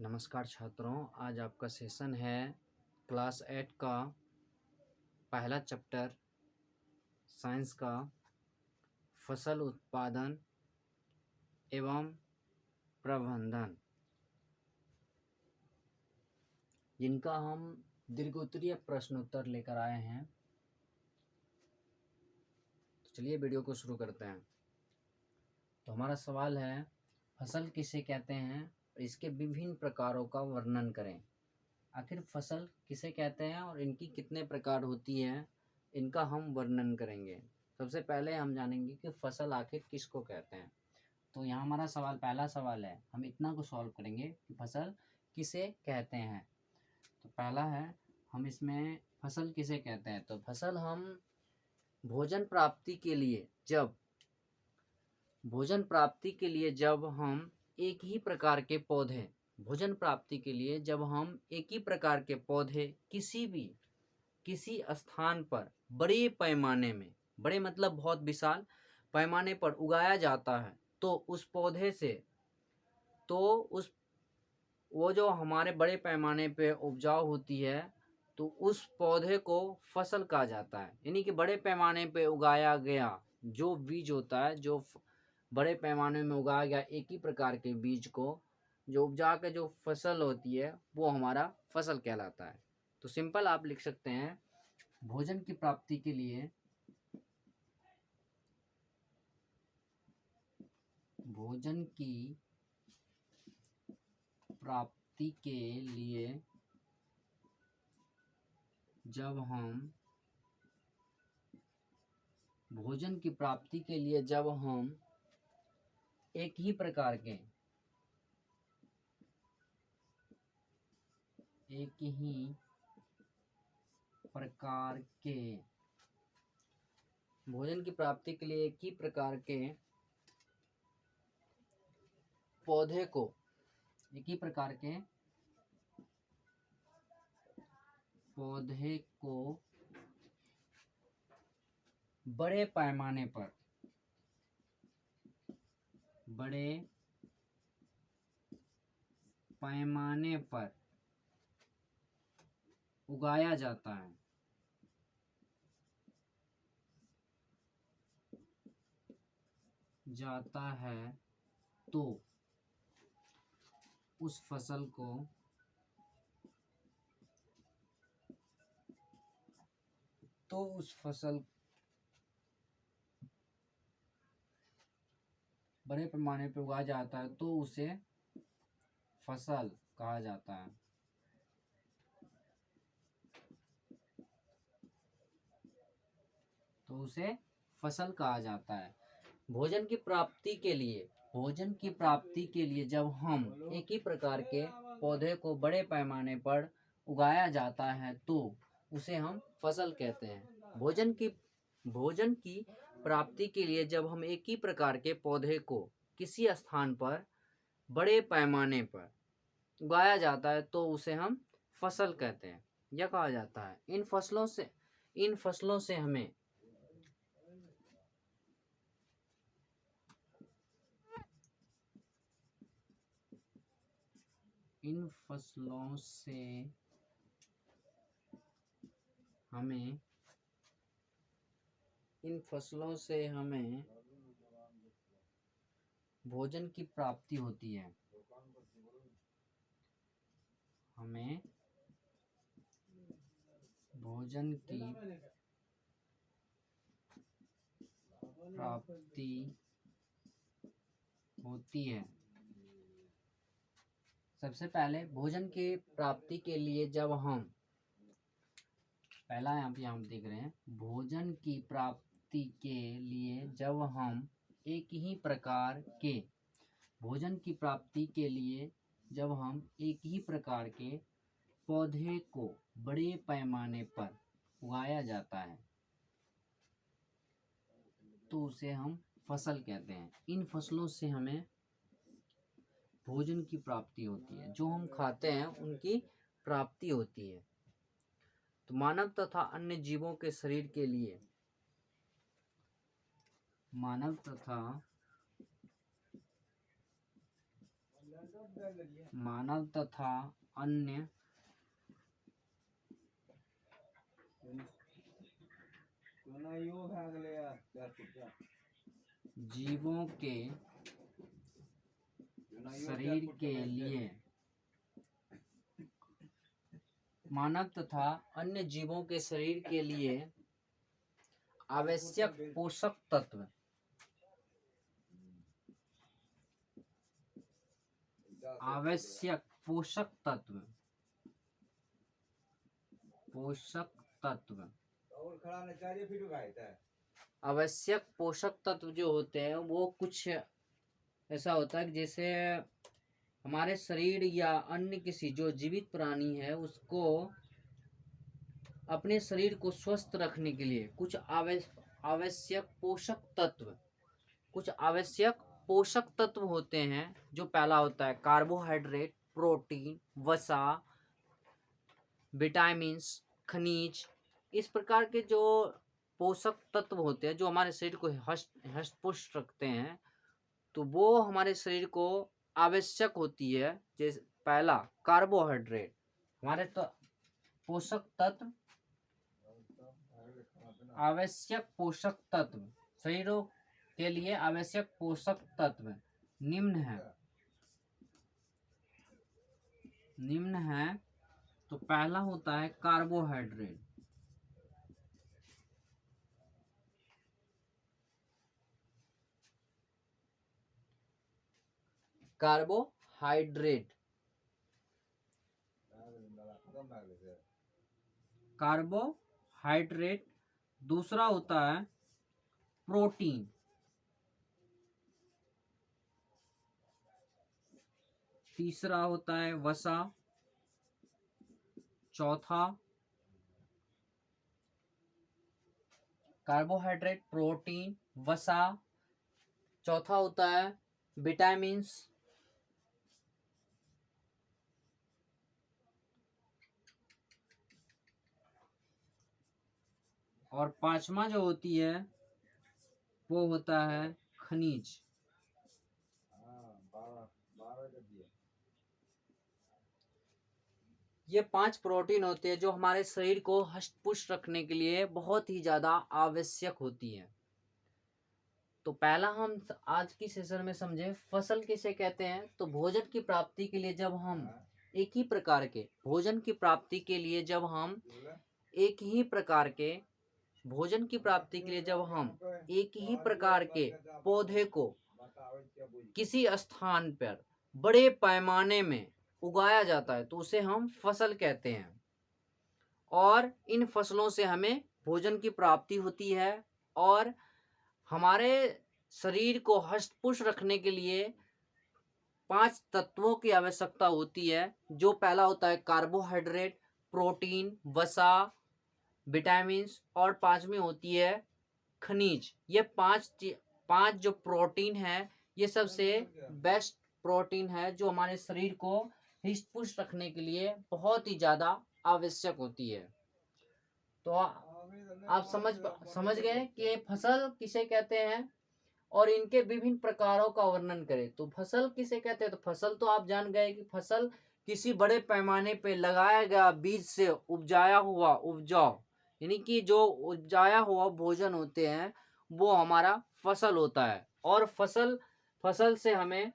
नमस्कार छात्रों, आज आपका सेशन है क्लास 8 का पहला चैप्टर साइंस का फसल उत्पादन एवं प्रबंधन, जिनका हम दीर्घोत्तरीय प्रश्नोत्तर लेकर आए हैं। तो चलिए वीडियो को शुरू करते हैं। तो हमारा सवाल है, फसल किसे कहते हैं, इसके विभिन्न प्रकारों का वर्णन करें। आखिर फसल किसे कहते हैं और इनकी कितने प्रकार होती है, इनका हम वर्णन करेंगे। सबसे पहले हम जानेंगे कि फसल आखिर किसको कहते हैं। तो यहाँ हमारा सवाल, पहला सवाल है, हम इतना को सॉल्व करेंगे कि फसल किसे कहते हैं। तो पहला है, हम इसमें फसल किसे कहते हैं। तो फसल हम भोजन प्राप्ति के लिए जब हम एक ही प्रकार के पौधे किसी स्थान पर बड़े पैमाने में, बड़े मतलब बहुत विशाल पैमाने पर उगाया जाता है, तो उस पौधे से वो जो हमारे बड़े पैमाने पे उपजाऊ होती है, तो उस पौधे को फसल कहा जाता है। यानी कि बड़े पैमाने पे उगाया गया जो बीज होता है, जो बड़े पैमाने में उगाया गया एक ही प्रकार के बीज को जो उपजा के जो फसल होती है, वो हमारा फसल कहलाता है। तो सिंपल आप लिख सकते हैं, भोजन की प्राप्ति के लिए जब हम एक ही प्रकार के भोजन की प्राप्ति के लिए एक ही प्रकार के पौधे को बड़े पैमाने पर उगाया जाता है, तो उस फसल को बड़े पैमाने पर उगाया जाता है, तो उसे फसल कहा जाता है। भोजन की प्राप्ति के लिए जब हम एक ही प्रकार के पौधे को बड़े पैमाने पर उगाया जाता है, तो उसे हम फसल कहते हैं। भोजन की प्राप्ति के लिए जब हम एक ही प्रकार के पौधे को किसी स्थान पर बड़े पैमाने पर उगाया जाता है, तो उसे हम फसल कहते हैं, यह कहा जाता है। इन फसलों से हमें भोजन की प्राप्ति होती है। सबसे पहले भोजन की प्राप्ति के लिए जब हम देख रहे हैं, भोजन की प्राप्ति के लिए जब हम एक ही प्रकार के पौधे को बड़े पैमाने पर उगाया जाता है, तो उसे हम फसल कहते हैं। इन फसलों से हमें भोजन की प्राप्ति होती है, जो हम खाते हैं उनकी प्राप्ति होती है। तो मानव तथा अन्य जीवों के शरीर के लिए मानव तथा अन्य जीवों के शरीर के लिए मानव तथा अन्य जीवों के शरीर के लिए आवश्यक पोषक तत्व आवश्यक पोषक तत्व आवश्यक पोषक तत्व जो होते हैं वो कुछ ऐसा होता है कि जैसे हमारे शरीर या अन्य किसी जो जीवित प्राणी है उसको अपने शरीर को स्वस्थ रखने के लिए कुछ आवश्यक पोषक तत्व होते हैं। जो पहला होता है कार्बोहाइड्रेट, प्रोटीन, वसा, विटामिन्स, खनिज। इस प्रकार के जो पोषक तत्व होते हैं जो हमारे शरीर को हष्ट पुष्ट रखते हैं, तो वो हमारे शरीर को आवश्यक होती है। जैसे पहला कार्बोहाइड्रेट, हमारे तो पोषक तत्व आवश्यक पोषक तत्व शरीरों के लिए आवश्यक पोषक तत्व निम्न है। तो पहला होता है कार्बोहाइड्रेट। कार्बोहाइड्रेट। दूसरा होता है प्रोटीन। तीसरा होता है वसा। चौथा कार्बोहाइड्रेट, प्रोटीन, वसा। चौथा होता है विटामिन्स। और पांचवा जो होती है वो होता है खनिज। ये 5 प्रोटीन होते हैं जो हमारे शरीर को हष्ट पुष्ट रखने के लिए बहुत ही ज्यादा आवश्यक होती है। तो पहला हम आज की सेशन में समझे फसल किसे कहते हैं। तो भोजन की प्राप्ति के लिए जब हम एक ही प्रकार के भोजन की प्राप्ति के लिए जब हम एक ही प्रकार के पौधे को किसी स्थान पर बड़े पैमाने में उगाया जाता है तो उसे हम फसल कहते हैं। और इन फसलों से हमें भोजन की प्राप्ति होती है और हमारे शरीर को हष्ट पुष्ट रखने के लिए 5 तत्वों की आवश्यकता होती है। जो पहला होता है कार्बोहाइड्रेट, प्रोटीन, वसा, विटामिन्स और 5वीं होती है खनिज। ये 5 जो प्रोटीन है ये सबसे बेस्ट प्रोटीन है जो हमारे शरीर को हष्ट पुष्ट रखने के लिए बहुत ही ज्यादा आवश्यक होती है। तो आप समझ गए कि फसल किसे कहते हैं और इनके विभिन्न प्रकारों का वर्णन करें। तो फसल किसे कहते हैं, तो फसल तो आप जान गए कि फसल किसी बड़े पैमाने पे लगाया गया बीज से उपजाया हुआ उपजाऊ, यानी कि जो उपजाया हुआ भोजन होते हैं वो हमारा फसल होता है। और फसल से हमें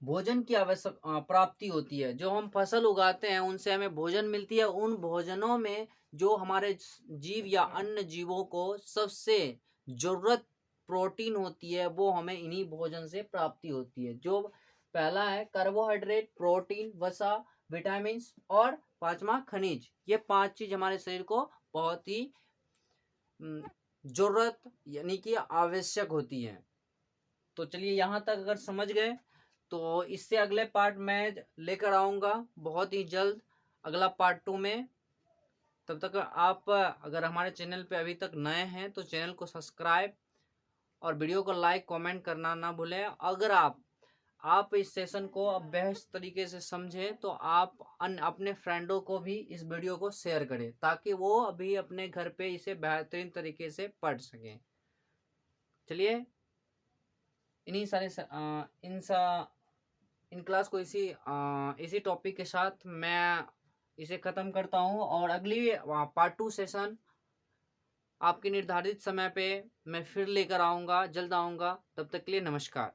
भोजन की आवश्यक प्राप्ति होती है। जो हम फसल उगाते हैं उनसे हमें भोजन मिलती है। उन भोजनों में जो हमारे जीव या अन्य जीवों को सबसे जरूरत प्रोटीन होती है वो हमें इन्हीं भोजन से प्राप्ति होती है। जो पहला है कार्बोहाइड्रेट, प्रोटीन, वसा, विटामिन्स और 5वां खनिज। ये 5 चीज हमारे शरीर को बहुत ही जरूरत यानी कि आवश्यक होती है। तो चलिए यहाँ तक अगर समझ गए तो इससे अगले पार्ट में लेकर आऊँगा बहुत ही जल्द, अगला पार्ट 2 में। तब तक आप अगर हमारे चैनल पे अभी तक नए हैं तो चैनल को सब्सक्राइब और वीडियो को लाइक कमेंट करना ना भूलें। अगर आप इस सेशन को अब बेहतर तरीके से समझें तो आप अपने फ्रेंडों को भी इस वीडियो को शेयर करें ताकि वो अभी अपने घर पे इसे बेहतरीन तरीके से पढ़ सकें। चलिए इन क्लास को इसी टॉपिक के साथ मैं इसे ख़त्म करता हूँ, और अगली पार्ट 2 सेशन आपके निर्धारित समय पे मैं फिर लेकर आऊँगा, जल्द आऊँगा। तब तक के लिए नमस्कार।